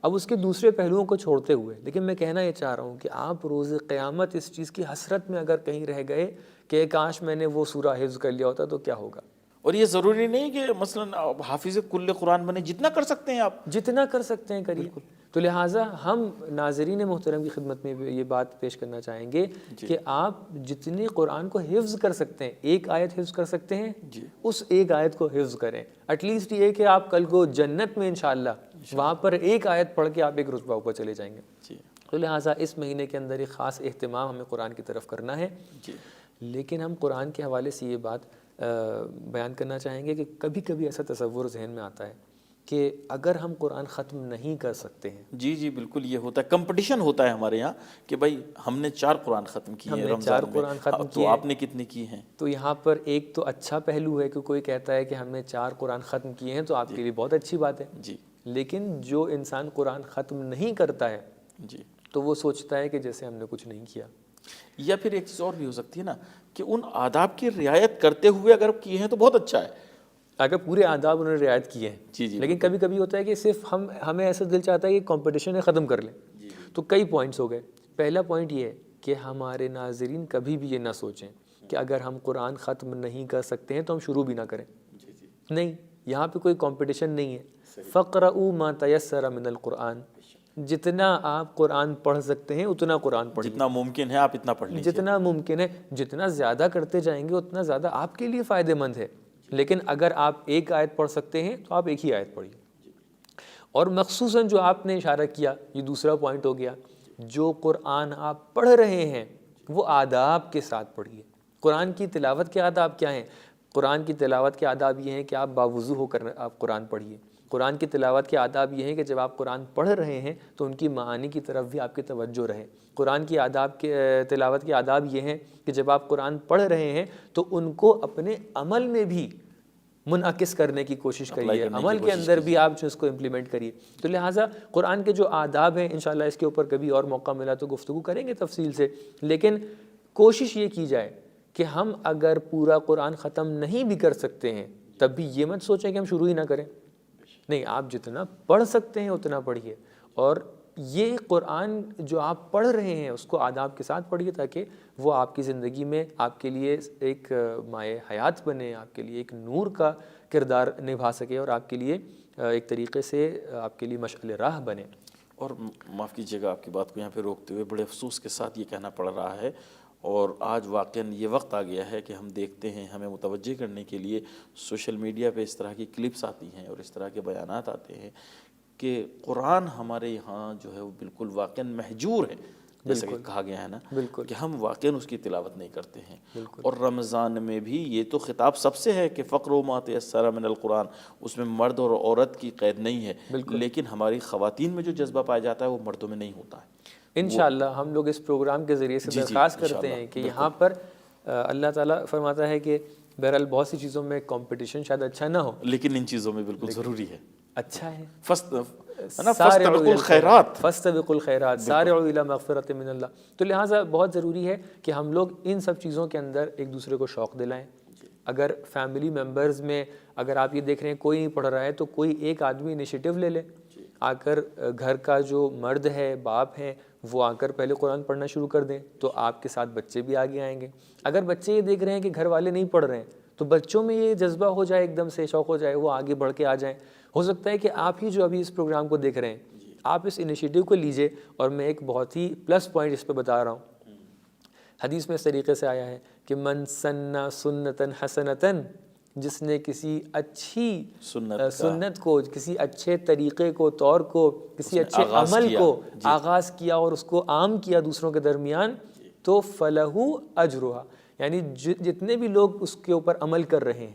اب اس کے دوسرے پہلوؤں کو چھوڑتے ہوئے لیکن میں کہنا یہ چاہ رہا ہوں کہ آپ روز قیامت اس چیز کی حسرت میں اگر کہیں رہ گئے کہ کاش میں نے وہ سورہ حفظ کر لیا ہوتا تو کیا ہوگا. اور یہ ضروری نہیں کہ مثلا حافظ کل قرآن بنے، جتنا کر سکتے ہیں آپ جتنا کر سکتے ہیں کریے. تو لہٰذا ہم ناظرین محترم کی خدمت میں بھی یہ بات پیش کرنا چاہیں گے کہ آپ جتنی قرآن کو حفظ کر سکتے ہیں، ایک آیت حفظ کر سکتے ہیں اس ایک آیت کو حفظ کریں. ایٹ لیسٹ یہ کہ آپ کل کو جنت میں انشاءاللہ وہاں پر ایک آیت پڑھ کے آپ ایک رتبہ اوپر چلے جائیں گے. تو لہٰذا اس مہینے کے اندر ایک خاص اہتمام ہمیں قرآن کی طرف کرنا ہے. لیکن ہم قرآن کے حوالے سے یہ بات بیان کرنا چاہیں گے کہ کبھی کبھی ایسا تصور ذہن میں آتا ہے کہ اگر ہم قرآن ختم نہیں کر سکتے ہیں. جی بالکل یہ ہوتا ہے، کمپٹیشن ہوتا ہے ہمارے یہاں کہ بھائی ہم نے 4 قرآن ختم کیے ہیں رمضان میں، 4 قرآن ختم کیے، تو آپ نے کتنے کی ہیں؟ تو یہاں پر ایک تو اچھا پہلو ہے کہ کوئی کہتا ہے کہ ہم نے 4 قرآن ختم کیے ہیں تو آپ کے لیے بہت اچھی بات ہے. لیکن جو انسان قرآن ختم نہیں کرتا ہے تو وہ سوچتا ہے کہ جیسے ہم نے کچھ نہیں کیا. یا پھر ایک چیز اور بھی ہو سکتی ہے نا کہ ان آداب کی رعایت کرتے ہوئے اگر کیے ہیں تو بہت اچھا ہے، اگر پورے آداب انہوں نے رعایت کیے ہیں. لیکن کبھی کبھی ہوتا ہے کہ صرف ہمیں ایسا دل چاہتا ہے کہ کمپٹیشن ہے ختم کر لیں. تو کئی پوائنٹس ہو گئے. پہلا پوائنٹ یہ ہے کہ ہمارے ناظرین کبھی بھی یہ نہ سوچیں کہ اگر ہم قرآن ختم نہیں کر سکتے ہیں تو ہم شروع بھی نہ کریں. نہیں، یہاں پہ کوئی کمپٹیشن نہیں ہے. فَقْرَؤُوا مَا تَيَسَّرَ مِنَ الْقُرْآنِ، جتنا آپ قرآن پڑھ سکتے ہیں اتنا قرآن پڑھیں، جتنا ممکن ہے آپ اتنا پڑھ لیجیے. جتنا ممکن ہے، جتنا زیادہ کرتے جائیں گے اتنا زیادہ آپ کے لیے فائدہ مند ہے. لیکن اگر آپ ایک آیت پڑھ سکتے ہیں تو آپ ایک ہی آیت پڑھیے. اور مخصوصاً جو آپ نے اشارہ کیا، یہ دوسرا پوائنٹ ہو گیا، جو قرآن آپ پڑھ رہے ہیں وہ آداب کے ساتھ پڑھیے. قرآن کی تلاوت کے آداب کیا ہیں؟ قرآن کی تلاوت کے آداب یہ ہیں کہ آپ باوضو ہو کر آپ قرآن پڑھیے. قرآن کی تلاوت کے آداب یہ ہیں کہ جب آپ قرآن پڑھ رہے ہیں تو ان کی معانی کی طرف بھی آپ کی توجہ رہے. قرآن کی آداب کے تلاوت کے آداب یہ ہیں کہ جب آپ قرآن پڑھ رہے ہیں تو ان کو اپنے عمل میں بھی منعکس کرنے کی کوشش کریے، عمل کے اندر بھی آپ جو اس کو امپلیمنٹ کریے. تو لہٰذا قرآن کے جو آداب ہیں انشاءاللہ اس کے اوپر کبھی اور موقع ملا تو گفتگو کریں گے تفصیل سے. لیکن کوشش یہ کی جائے کہ ہم اگر پورا قرآن ختم نہیں بھی کر سکتے ہیں تب بھی یہ مت سوچیں کہ ہم شروع ہی نہ کریں. نہیں، آپ جتنا پڑھ سکتے ہیں اتنا پڑھیے. اور یہ قرآن جو آپ پڑھ رہے ہیں اس کو آداب کے ساتھ پڑھیے تاکہ وہ آپ کی زندگی میں آپ کے لیے ایک مائع حیات بنے، آپ کے لیے ایک نور کا کردار نبھا سکے اور آپ کے لیے ایک طریقے سے آپ کے لیے مشعل راہ بنے. اور معاف کیجیے گا آپ کی بات کو یہاں پہ روکتے ہوئے، بڑے افسوس کے ساتھ یہ کہنا پڑ رہا ہے، اور آج واقعاً یہ وقت آ گیا ہے کہ ہم دیکھتے ہیں، ہمیں متوجہ کرنے کے لیے سوشل میڈیا پہ اس طرح کی کلپس آتی ہیں اور اس طرح کے بیانات آتے ہیں کہ قرآن ہمارے یہاں جو ہے وہ بالکل واقعاً مہجور ہے، جیسا کہ کہا گیا ہے نا کہ ہم واقعاً اس کی تلاوت نہیں کرتے ہیں. اور رمضان میں بھی یہ تو خطاب سب سے ہے کہ فقرؤوا ما تیسر من القرآن، اس میں مرد اور عورت کی قید نہیں ہے. لیکن ہماری خواتین میں جو جذبہ پایا جاتا ہے وہ مردوں میں نہیں ہوتا ہے. انشاءاللہ ہم لوگ اس پروگرام کے ذریعے سے درخواست کرتے ہیں کہ یہاں پر اللہ تعالیٰ فرماتا ہے کہ بہرحال بہت سی چیزوں میں کمپٹیشن شاید اچھا نہ ہو، لیکن ان چیزوں میں بالکل ضروری ہے، اچھا ہے. فاستبقوا الخیرات، فاستبقوا الخیرات، سارعوا الی مغفرۃ من اللہ. تو لہٰذا بہت ضروری ہے کہ ہم لوگ ان سب چیزوں کے اندر ایک دوسرے کو شوق دلائیں. اگر فیملی ممبرز میں اگر آپ یہ دیکھ رہے ہیں کوئی نہیں پڑھ رہا ہے تو کوئی ایک آدمی انیشیٹو لے لے، آ کر گھر کا جو مرد ہے، باپ ہیں، وہ آ کر پہلے قرآن پڑھنا شروع کر دیں تو آپ کے ساتھ بچے بھی آگے آئیں گے. اگر بچے یہ دیکھ رہے ہیں کہ گھر والے نہیں پڑھ رہے ہیں تو بچوں میں یہ جذبہ ہو جائے، ایک دم سے شوق ہو جائے، وہ آگے بڑھ کے آ جائیں. ہو سکتا ہے کہ آپ ہی جو ابھی اس پروگرام کو دیکھ رہے ہیں آپ اس انیشیٹو کو لیجئے. اور میں ایک بہت ہی پلس پوائنٹ اس پہ بتا رہا ہوں، حدیث میں اس طریقے سے آیا ہے کہ من سن سنتن حسنتن، جس نے کسی اچھی سنت کو، کسی اچھے طریقے کو، طور کو، کسی اچھے عمل کو آغاز کیا اور اس کو عام کیا دوسروں کے درمیان، تو فلہ اجرھا، یعنی جتنے بھی لوگ اس کے اوپر عمل کر رہے ہیں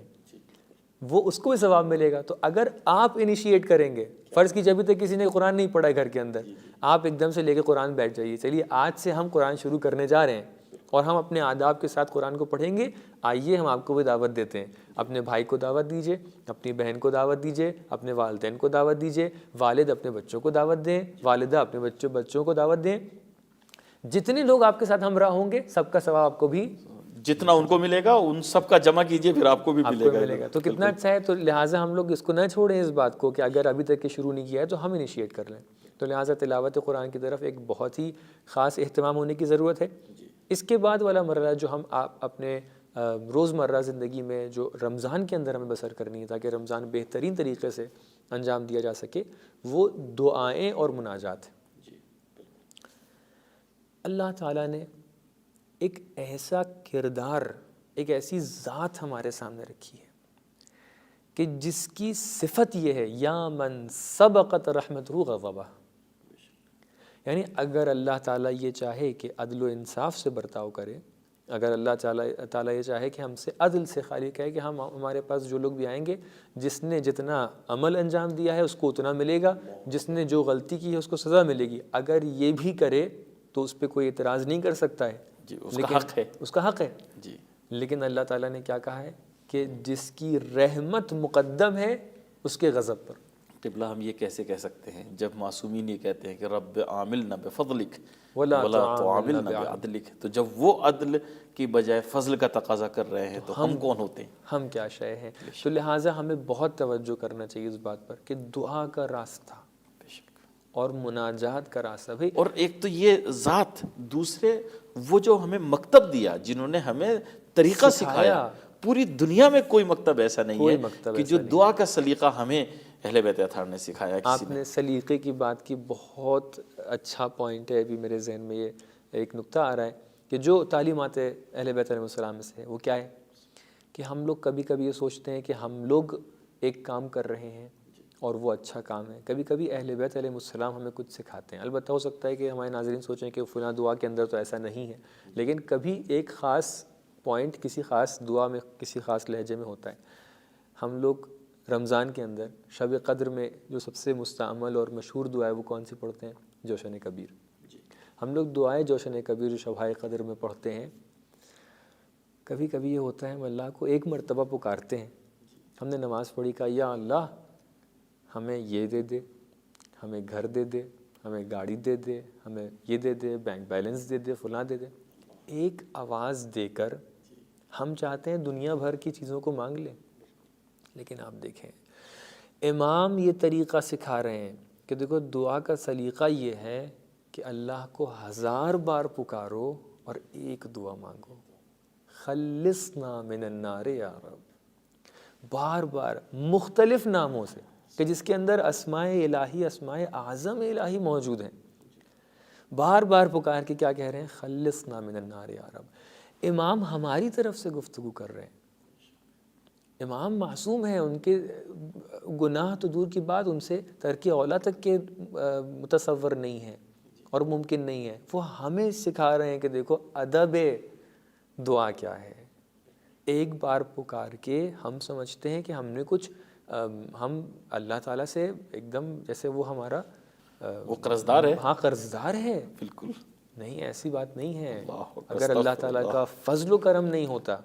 وہ اس کو بھی ثواب ملے گا. تو اگر آپ انیشیٹ کریں گے، فرض کیجیے ابھی تک کسی نے قرآن نہیں پڑھا ہے گھر کے اندر، آپ ایک دم سے لے کے قرآن بیٹھ جائیے، چلیے آج سے ہم قرآن شروع کرنے جا رہے ہیں اور ہم اپنے آداب کے ساتھ قرآن کو پڑھیں گے. آئیے ہم آپ کو بھی دعوت دیتے ہیں، اپنے بھائی کو دعوت دیجیے، اپنی بہن کو دعوت دیجیے، اپنے والدین کو دعوت دیجیے، والد اپنے بچوں کو دعوت دیں، والدہ اپنے بچوں کو دعوت دیں. جتنے لوگ آپ کے ساتھ ہمراہ ہوں گے سب کا ثواب آپ کو بھی، جتنا ان کو ملے گا ان سب کا جمع کیجئے، پھر آپ کو بھی ملے گا. تو کتنا اچھا ہے. تو لہٰذا ہم لوگ اس کو نہ چھوڑیں اس بات کو کہ اگر ابھی تک شروع نہیں کیا ہے تو ہم انیشیٹ کر لیں. تو لہٰذا تلاوت قرآن کی طرف ایک بہت ہی خاص اہتمام ہونے کی ضرورت ہے. اس کے بعد والا مرحلہ جو ہم اپنے روزمرہ زندگی میں جو رمضان کے اندر ہمیں بسر کرنی ہے تاکہ رمضان بہترین طریقے سے انجام دیا جا سکے، وہ دعائیں اور مناجات ہیں۔ اللہ تعالیٰ نے ایک ایسا کردار، ایک ایسی ذات ہمارے سامنے رکھی ہے کہ جس کی صفت یہ ہے یا من سبقت رحمتہ غضبہ، یعنی اگر اللہ تعالیٰ یہ چاہے کہ عدل و انصاف سے برتاؤ کرے، اگر اللہ تعالیٰ یہ چاہے کہ ہم سے عدل سے خالی کہے کہ ہمارے پاس جو لوگ بھی آئیں گے، جس نے جتنا عمل انجام دیا ہے اس کو اتنا ملے گا، جس نے جو غلطی کی ہے اس کو سزا ملے گی، اگر یہ بھی کرے تو اس پہ کوئی اعتراض نہیں کر سکتا ہے، اس کا حق ہے، اس کا حق ہے جی۔ لیکن اللہ تعالیٰ نے کیا کہا ہے کہ جس کی رحمت مقدم ہے اس کے غضب پر۔ قبلہ ہم یہ کیسے کہہ سکتے ہیں جب معصومین یہ کہتے ہیں کہ رب عاملنا بفضلک ولا تعاملنا بعدلک، تو جب وہ عدل کی بجائے فضل کا تقاضا کر رہے ہیں تو ہم کون ہوتے ہیں؟ ہم کیا شے ہیں؟ تو لہٰذا ہمیں بہت توجہ کرنا چاہیے اس بات پر کہ دعا کا راستہ اور مناجات کا راستہ بھائی، اور ایک تو یہ ذات، دوسرے وہ جو ہمیں مکتب دیا، جنہوں نے ہمیں طریقہ سکھایا۔ پوری دنیا میں کوئی مکتب ایسا نہیں ہے کہ جو دعا کا سلیقہ ہمیں اہل بیت اطہار نے سکھایا۔ آپ نے سلیقے کی بات کی، بہت اچھا پوائنٹ ہے، ابھی میرے ذہن میں یہ ایک نقطہ آ رہا ہے کہ جو تعلیمات اہل بیت علیہ السلام میں سے ہے وہ کیا ہے کہ ہم لوگ کبھی کبھی یہ سوچتے ہیں کہ ہم لوگ ایک کام کر رہے ہیں اور وہ اچھا کام ہے، کبھی کبھی اہل بیت علیہ السلام ہمیں کچھ سکھاتے ہیں۔ البتہ ہو سکتا ہے کہ ہمارے ناظرین سوچیں کہ فلاں دعا کے اندر تو ایسا نہیں ہے، لیکن کبھی ایک خاص پوائنٹ کسی خاص دعا میں کسی خاص لہجے میں ہوتا ہے۔ ہم لوگ رمضان کے اندر شب قدر میں جو سب سے مستعمل اور مشہور دعا ہے وہ کون سی پڑھتے ہیں؟ جوشن کبیر۔ ہم لوگ دعائیں جوشن کبیر جو شبائے قدر میں پڑھتے ہیں، کبھی کبھی یہ ہوتا ہے ہم اللہ کو ایک مرتبہ پکارتے ہیں، ہم نے نماز پڑھی کہا یا اللہ ہمیں یہ دے دے، ہمیں گھر دے دے، ہمیں گاڑی دے دے، ہمیں یہ دے دے، بینک بیلنس دے دے، فلاں دے دے، ایک آواز دے کر ہم چاہتے ہیں دنیا بھر کی چیزوں کو مانگ لیں۔ لیکن آپ دیکھیں امام یہ طریقہ سکھا رہے ہیں کہ دیکھو دعا کا سلیقہ یہ ہے کہ اللہ کو 1000 بار پکارو اور ایک دعا مانگو، خلصنا من النار یا رب، بار بار مختلف ناموں سے، کہ جس کے اندر اسماء الہی، اسماء اعظم الہی موجود ہیں، بار بار پکار کے کیا کہہ رہے ہیں؟ خلصنا من النار یا رب۔ امام ہماری طرف سے گفتگو کر رہے ہیں، امام معصوم ہیں، ان کے گناہ تو دور کی بات، ان سے ترک اولا تک کے متصور نہیں ہے اور ممکن نہیں ہے، وہ ہمیں سکھا رہے ہیں کہ دیکھو ادب دعا کیا ہے۔ ایک بار پکار کے ہم سمجھتے ہیں کہ ہم نے کچھ، ہم اللہ تعالیٰ سے ایک دم جیسے وہ ہمارا وہ قرضدار ہے، ہاں قرضدار ہے، بالکل نہیں، ایسی بات نہیں ہے۔ اگر اللہ تعالیٰ کا فضل و کرم نہیں ہوتا،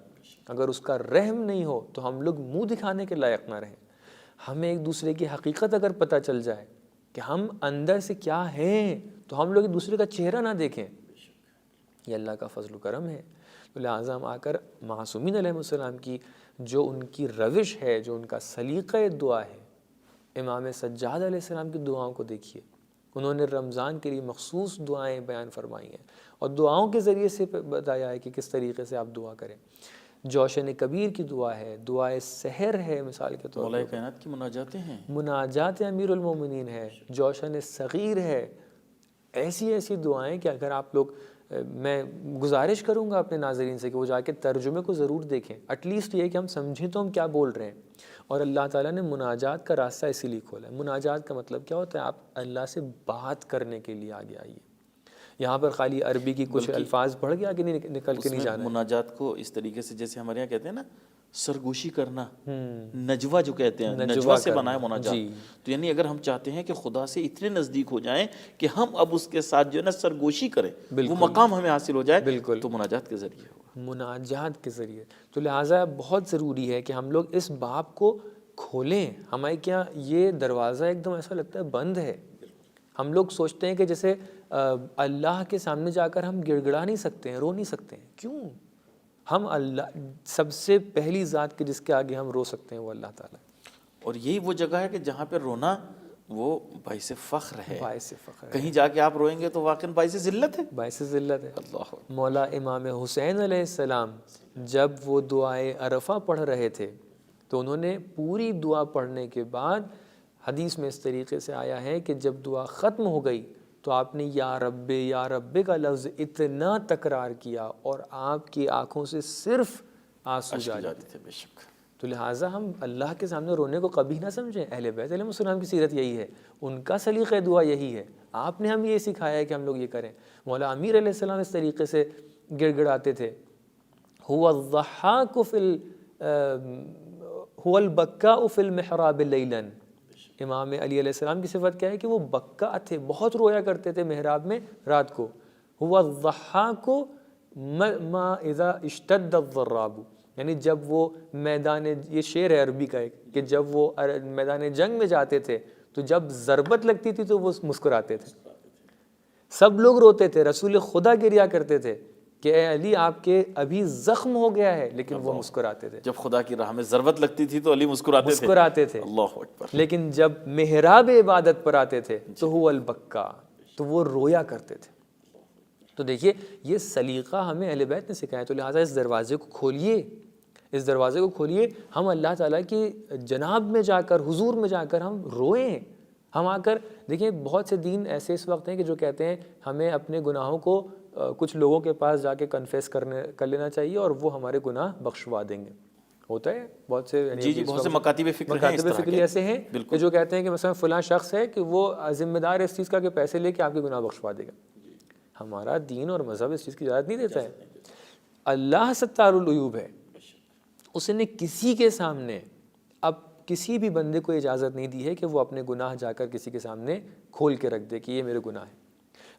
اگر اس کا رحم نہیں ہو تو ہم لوگ منہ دکھانے کے لائق نہ رہیں۔ ہمیں ایک دوسرے کی حقیقت اگر پتہ چل جائے کہ ہم اندر سے کیا ہیں تو ہم لوگ ایک دوسرے کا چہرہ نہ دیکھیں، یہ اللہ کا فضل و کرم ہے۔ تو لہٰذا ہم آ کر معصومین علیہ السلام کی جو ان کی روش ہے، جو ان کا سلیقہ دعا ہے، امام سجاد علیہ السلام کی دعاؤں کو دیکھیے، انہوں نے رمضان کے لیے مخصوص دعائیں بیان فرمائی ہیں اور دعاؤں کے ذریعے سے بتایا ہے کہ کس طریقے سے آپ دعا کریں۔ جوشن کبیر کی دعا ہے، دعائے سحر ہے، مثال کے طور پر مولا کائنات کی مناجاتیں ہیں، مناجات امیر المومنین ہے، جوشن صغیر ہے، ایسی ایسی دعائیں کہ اگر آپ لوگ، میں گزارش کروں گا اپنے ناظرین سے کہ وہ جا کے ترجمے کو ضرور دیکھیں، ایٹ لیسٹ یہ کہ ہم سمجھیں تو ہم کیا بول رہے ہیں۔ اور اللہ تعالیٰ نے مناجات کا راستہ اسی لیے کھولا ہے۔ مناجات کا مطلب کیا ہوتا ہے؟ آپ اللہ سے بات کرنے کے لیے آگے آئیے۔ یہاں پر خالی عربی کی کچھ الفاظ پڑھ کے آگے نکل کے نہیں جانا ہے۔ مناجات کو اس طریقے سے جیسے ہمارے یہاں کہتے ہیں نا سرگوشی کرنا، نجوہ جو کہتے ہیں، نجوہ سے بنا ہے مناجات۔ تو یعنی اگر ہم چاہتے ہیں کہ خدا سے اتنے نزدیک ہو جائیں کہ ہم اب اس کے ساتھ جو ہے نا سرگوشی کریں، وہ مقام ہمیں حاصل ہو جائے، تو مناجات کے ذریعے ہوگا، مناجات کے ذریعے۔ تو لہٰذا بہت ضروری ہے کہ ہم لوگ اس باب کو کھولیں۔ ہمارے کیا یہ دروازہ ایک دم ایسا لگتا ہے بند ہے، ہم لوگ سوچتے ہیں کہ جیسے اللہ کے سامنے جا کر ہم گڑ گڑا نہیں سکتے ہیں، رو نہیں سکتے ہیں۔ کیوں؟ ہم اللہ سب سے پہلی ذات کے جس کے آگے ہم رو سکتے ہیں وہ اللہ تعالیٰ۔ اور یہی وہ جگہ ہے کہ جہاں پہ رونا وہ باعث فخر ہے. باعث فخر ہے. کہیں جا کے آپ روئیں گے تو واقعاً باعث ذلت ہے. باعث ذلت ہے. اللہ مولا امام حسین علیہ السلام جب وہ دعائے عرفہ پڑھ رہے تھے تو انہوں نے پوری دعا پڑھنے کے بعد حدیث میں اس طریقے سے آیا ہے کہ جب دعا ختم ہو گئی تو آپ نے یا رب کا لفظ اتنا تکرار کیا اور آپ کی آنکھوں سے صرف آنسو جاتے تھے. بے شک. تو لہٰذا ہم اللہ کے سامنے رونے کو کبھی نہ سمجھیں. اہل بیت علیہ السلام کی سیرت یہی ہے, ان کا سلیقہ دعا یہی ہے. آپ نے ہم یہ سکھایا ہے کہ ہم لوگ یہ کریں. مولا امیر علیہ السلام اس طریقے سے گڑ گڑاتے تھے. هو الضحاک هو البکاء فی المحراب لیلا. امام علی علیہ السلام کی صفت کیا ہے کہ وہ بکا تھے, بہت رویا کرتے تھے محراب میں رات کو. هو الضحاک ما اذا اشتد الضراب, یعنی جب وہ میدان, یہ شعر ہے عربی کا ایک, کہ جب وہ میدان جنگ میں جاتے تھے تو جب ضربت لگتی تھی تو وہ مسکراتے تھے. سب لوگ روتے تھے, رسول خدا گریا کرتے تھے کہ اے علی آپ کے ابھی زخم ہو گیا ہے, لیکن وہ مسکراتے تھے. جب خدا کی راہ میں ضربت لگتی تھی تو علی مسکراتے تھے. اللہ اکبر. لیکن جب محراب عبادت پر آتے تھے تو هو البکا, تو وہ رویا کرتے تھے. تو دیکھیے یہ سلیقہ ہمیں اہل بیت نے سکھایا. تو لہٰذا اس دروازے کو کھولیے, اس دروازے کو کھولیے. ہم اللہ تعالیٰ کی جناب میں جا کر, حضور میں جا کر ہم روئیں. ہم آ کر دیکھیں, بہت سے دین ایسے اس وقت ہیں کہ جو کہتے ہیں ہمیں اپنے گناہوں کو کچھ لوگوں کے پاس جا کے کنفیس کر لینا چاہیے اور وہ ہمارے گناہ بخشوا دیں گے. ہوتا ہے بہت سے, جی بہت سے مکاتب فکری ایسے ہیں کہ جو کہتے ہیں کہ مثلا فلاں شخص ہے کہ وہ ذمہ دار ہے اس چیز کا کہ پیسے لے کے آپ کے گناہ بخشوا دے گا. ہمارا دین اور مذہب اس چیز کی اجازت نہیں دیتا ہے. اللہ ستار العیوب ہے, اس نے کسی کے سامنے اب کسی بھی بندے کو اجازت نہیں دی ہے کہ وہ اپنے گناہ جا کر کسی کے سامنے کھول کے رکھ دے کہ یہ میرے گناہ ہے.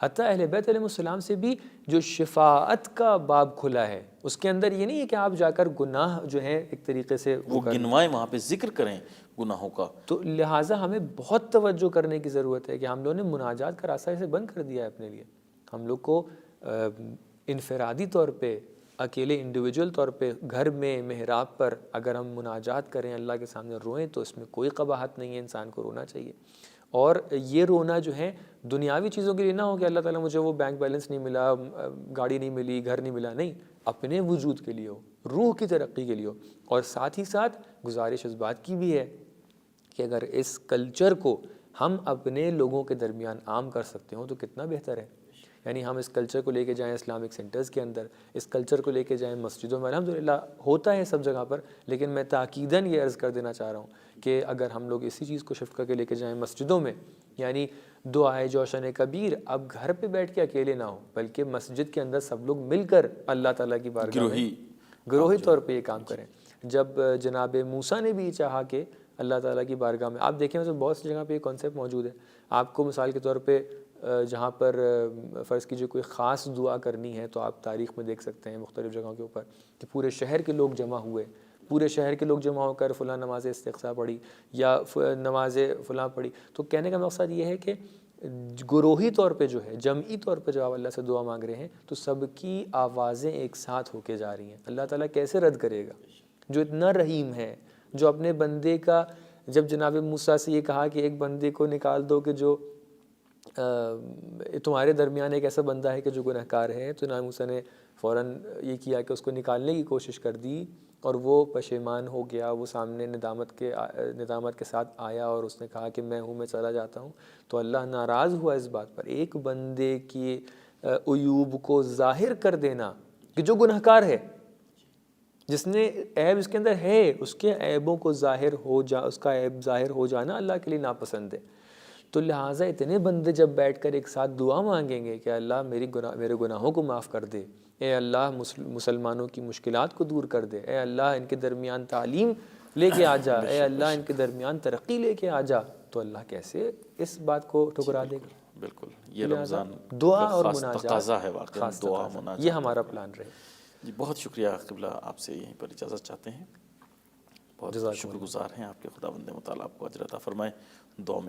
حتیٰ اہل بیت علیہ السلام سے بھی جو شفاعت کا باب کھلا ہے, اس کے اندر یہ نہیں ہے کہ آپ جا کر گناہ جو ہیں ایک طریقے سے وہ گنوائیں, وہاں پہ ذکر کریں گناہوں کا. تو لہٰذا ہمیں بہت توجہ کرنے کی ضرورت ہے کہ ہم لوگوں نے مناجات کا راستہ اسے بند کر دیا ہے اپنے لیے. ہم لوگ کو انفرادی طور پہ, اکیلے انڈیویجول طور پہ گھر میں محراب پر اگر ہم مناجات کریں, اللہ کے سامنے روئیں, تو اس میں کوئی قباحت نہیں ہے, انسان کو رونا چاہیے. اور یہ رونا جو ہے دنیاوی چیزوں کے لیے نہ ہو کہ اللہ تعالیٰ مجھے وہ بینک بیلنس نہیں ملا, گاڑی نہیں ملی, گھر نہیں ملا, نہیں, اپنے وجود کے لیے ہو, روح کی ترقی کے لیے ہو. اور ساتھ ہی ساتھ گزارش اس بات کی بھی ہے کہ اگر اس کلچر کو ہم اپنے لوگوں کے درمیان عام کر سکتے ہوں تو کتنا بہتر ہے. یعنی ہم اس کلچر کو لے کے جائیں اسلامک سینٹرز کے اندر, اس کلچر کو لے کے جائیں مسجدوں میں. الحمدللہ ہوتا ہے سب جگہ پر, لیکن میں تاکیداً یہ عرض کر دینا چاہ رہا ہوں کہ اگر ہم لوگ اسی چیز کو شفٹ کر کے لے کے جائیں مسجدوں میں, یعنی دعائے جوشن کبیر اب گھر پہ بیٹھ کے اکیلے نہ ہو, بلکہ مسجد کے اندر سب لوگ مل کر اللہ تعالیٰ کی بارگاہ میں گروہی طور پہ یہ کام کریں. جب جناب موسیٰ نے بھی چاہا کہ اللہ تعالیٰ کی بارگاہ میں, آپ دیکھیں بہت سی جگہ پہ یہ کانسیپٹ موجود ہے. آپ کو مثال کے طور پہ جہاں پر فرض کیجیے کوئی خاص دعا کرنی ہے تو آپ تاریخ میں دیکھ سکتے ہیں مختلف جگہوں کے اوپر کہ پورے شہر کے لوگ جمع ہوئے, پورے شہر کے لوگ جمع ہو کر فلاں نماز استسقاء پڑھی یا نماز فلاں پڑھی. تو کہنے کا مقصد یہ ہے کہ گروہی طور پہ جو ہے, جمعی طور پہ جب آپ اللہ سے دعا مانگ رہے ہیں تو سب کی آوازیں ایک ساتھ ہو کے جا رہی ہیں. اللہ تعالیٰ کیسے رد کرے گا جو اتنا رحیم ہے, جو اپنے بندے کا, جب جناب موسیٰ سے یہ کہا کہ ایک بندے کو نکال دو کہ جو تمہارے درمیان ایک ایسا بندہ ہے کہ جو گناہ کار ہے, تو جناب موسیٰ نے فوراً یہ کیا کہ اس کو نکالنے کی کوشش کر دی اور وہ پشیمان ہو گیا. وہ سامنے ندامت کے ساتھ آیا اور اس نے کہا کہ میں ہوں, میں چلا جاتا ہوں. تو اللہ ناراض ہوا اس بات پر. ایک بندے کی عیوب کو ظاہر کر دینا کہ جو گناہ کار ہے, جس نے عیب اس کے اندر ہے, اس کے عیبوں کو اس کا عیب ظاہر ہو جانا اللہ کے لیے ناپسند ہے. تو لہٰذا اتنے بندے جب بیٹھ کر ایک ساتھ دعا مانگیں گے کہ اللہ میرے گناہوں کو معاف کر دے, اے اللہ مسلمانوں کی مشکلات کو دور کر دے, اے اللہ ان کے درمیان تعلیم لے کے آ جا, اے اللہ ان کے درمیان ترقی لے کے آ جا, تو اللہ کیسے اس بات کو ٹھکرا دے گا. بالکل, یہ رمضان دعا اور تقاضا ہے واقعی, دعا مناجات, یہ ہمارا پلان رہے. جی بہت شکریہ قبلہ, آپ سے یہیں پر اجازت چاہتے ہیں. بہت شکر گزار ہیں آپ کے. خداوند متعال آپ کو اجر عطا فرمائے. دعا میں